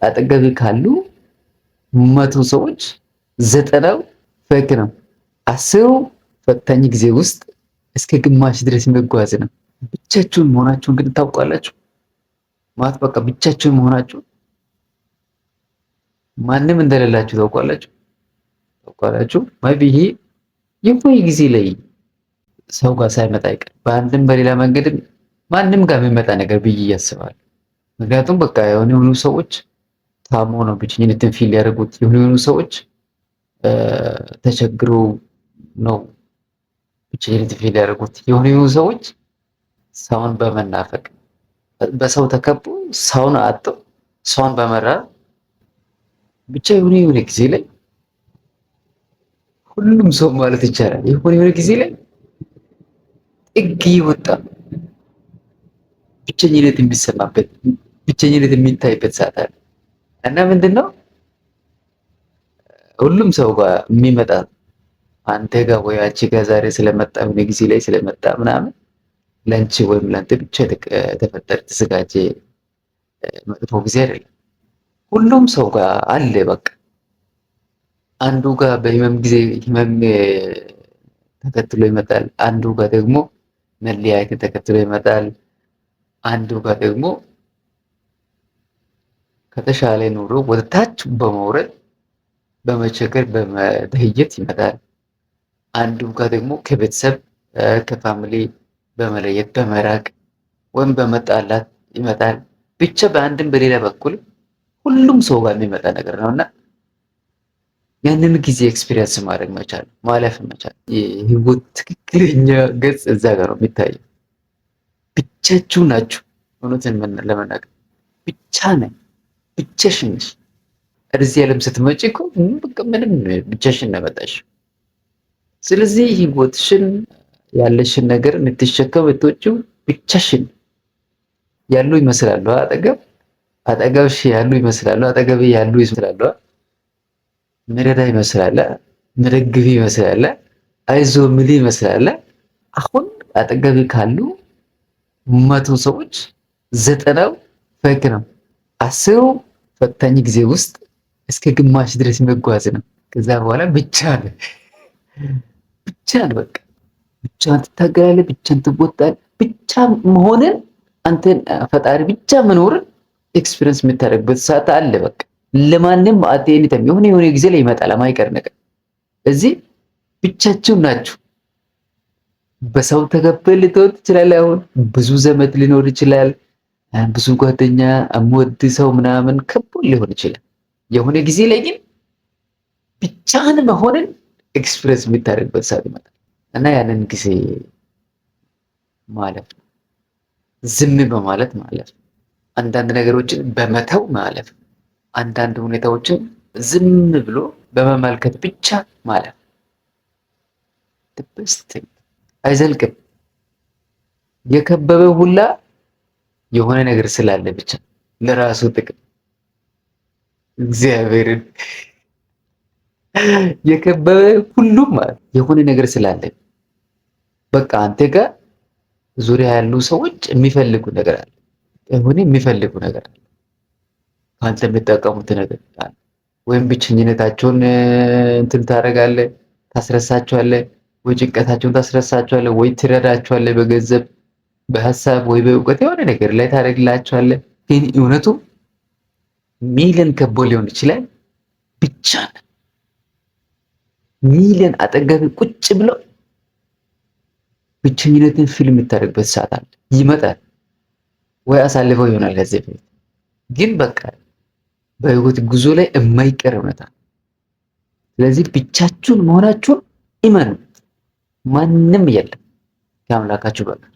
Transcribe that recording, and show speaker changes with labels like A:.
A: አጠገብ ካሉ 100 ሰዎች 90ው ፌክ ነው። 10ሩ ፈታኝ ጊዜ ውስጥ እስከ ግማሽ ድረስ መጓዝ ነው። ብቻችሁን መሆናችሁን ግን ታውቃላችሁ ማለት በቃ ብቻችሁን መሆናችሁ ማንም እንደሌላችሁ ታውቃላችሁ። ማይቢ ይሄ የሆነ ጊዜ ላይ ሰው ጋር ሳይመጣ አይቀር በአንድም በሌላ መንገድም ማንም ጋር የሚመጣ ነገር ብዬ ያስባል። ምክንያቱም በቃ የሆኑ ሰዎች ታሞ ነው ብቸኝነትን ፊል ያደርጉት። የሆኑ ሰዎች ተቸግረው ነው ብቸኝነትን ፊል ያደርጉት። የሆኑ ሰዎች ሰውን በመናፈቅ በሰው ተከቦ ሰውን አጥተው ሰውን በመራብ ብቻ የሆነ ጊዜ ላይ ሁሉም ሰው ማለት ይቻላል የሆነ ጊዜ ላይ ጥግ ይወጣ ብቸኝነት የሚሰማበት ብቸኝነት የሚታይበት ሰዓት አለ እና ምንድነው ሁሉም ሰው ጋር የሚመጣ አንተ ጋር ወይ አንቺ ጋር ዛሬ ስለመጣ የሆነ ጊዜ ላይ ስለመጣ ምናምን ለአንቺ ወይም ለአንተ ብቻ የተፈጠረ የተዘጋጀ መጥፎ ጊዜ አይደለም። ሁሉም ሰው ጋር አለ። በቃ አንዱ ጋር በህመም ጊዜ ህመም ተከትሎ ይመጣል። አንዱ ጋር ደግሞ መለያየት ተከትሎ ይመጣል። አንዱ ጋር ደግሞ ከተሻለ ኑሮ ወደ ታች በመውረድ በመቸገር በመደህየት ይመጣል። አንዱ ጋር ደግሞ ከቤተሰብ ከፋሚሊ በመለየት በመራቅ ወይም በመጣላት ይመጣል። ብቻ በአንድም በሌላ በኩል ሁሉም ሰው ጋር የሚመጣ ነገር ነውና ያንን ጊዜ ኤክስፒሪየንስ ማድረግ መቻል ማለፍ መቻል የህይወት ትክክለኛ ገጽ እዛ ጋር ነው የሚታየው። ብቻችሁ ናችሁ። እውነትን ለመናገር ብቻ ነኝ፣ ብቻሽን ነሽ። እዚህ ዓለም ስትመጪ እኮ ምንም ብቻሽን ነው የመጣሽው። ስለዚህ ህይወትሽን ያለሽን ነገር እንድትሸከም የምትወጪው ብቻሽን ያሉ ይመስላሉ። አጠገብሽ ያሉ ይመስላሉ። አጠገብ ያሉ ይመስላሉ። ምረዳ ይመስላል፣ ምደግፍ ይመስላል፣ አይዞ ምል ይመስላል። አሁን አጠገብ ካሉ 100 ሰዎች 90ው ፌክ ነው። 10ሩ ፈታኝ ጊዜ ውስጥ እስከ ግማሽ ድረስ መጓዝ ነው። ከዛ በኋላ ብቻህን በቃ ብቻህን ትታገላለህ፣ ብቻህን ትወጣለህ። ብቻ መሆንን አንተን ፈጣሪ ብቻ መኖርን ኤክስፒሪየንስ የምታደርግበት ሰዓት አለ። በቃ ለማንም አቴኒተም የሆነ ጊዜ ላይ ይመጣል የማይቀር ነገር። እዚህ ብቻችሁን ናችሁ። በሰው ተከበህ ልትሆን ትችላለህ። አሁን ብዙ ዘመድ ሊኖር ይችላል፣ ብዙ ጓደኛ፣ የምወድ ሰው ምናምን ከቦ ሊሆን ይችላል። የሆነ ጊዜ ላይ ግን ብቻህን መሆንን ኤክስፒሪየንስ የምታደርግበት ሰዓት ይመጣል እና ያንን ጊዜ ማለፍ ነው። ዝም በማለት ማለፍ፣ አንዳንድ ነገሮችን በመተው ማለፍ፣ አንዳንድ ሁኔታዎችን ዝም ብሎ በመመልከት ብቻ ማለፍ። ትብስት አይዘልቅም። የከበበ ሁላ የሆነ ነገር ስላለ ብቻ ለራሱ ጥቅም እግዚአብሔርን የከበበ ሁሉም ማለት የሆነ ነገር ስላለ በቃ አንተ ጋር ዙሪያ ያሉ ሰዎች የሚፈልጉ ነገር አለ። የሆነ የሚፈልጉ ነገር አለ። አንተ የምትጠቀሙት ነገር አለ። ወይም ብቸኝነታቸውን እንትን ታደርጋለህ፣ ታስረሳቸዋለህ፣ ወይ ጭንቀታቸውን ታስረሳቸዋለህ፣ ወይ ትረዳቸዋለህ በገንዘብ በሀሳብ ወይ በእውቀት የሆነ ነገር ላይ ታደርግላቸዋለህ። ግን እውነቱ ሚሊዮን ከቦ ሊሆን ይችላል። ብቻ ሚሊዮን አጠገብ ቁጭ ብሎ ብቸኝነትን ፊልም የምታደርግበት ሰዓት አለ። ይመጣል ወይ አሳልፈው ይሆናል ከዚህ በፊት ግን በቃ በህይወት ጉዞ ላይ የማይቀር እውነታ። ስለዚህ ብቻችሁን መሆናችሁን እመኑ። ማንም የለም ከአምላካችሁ በቀር።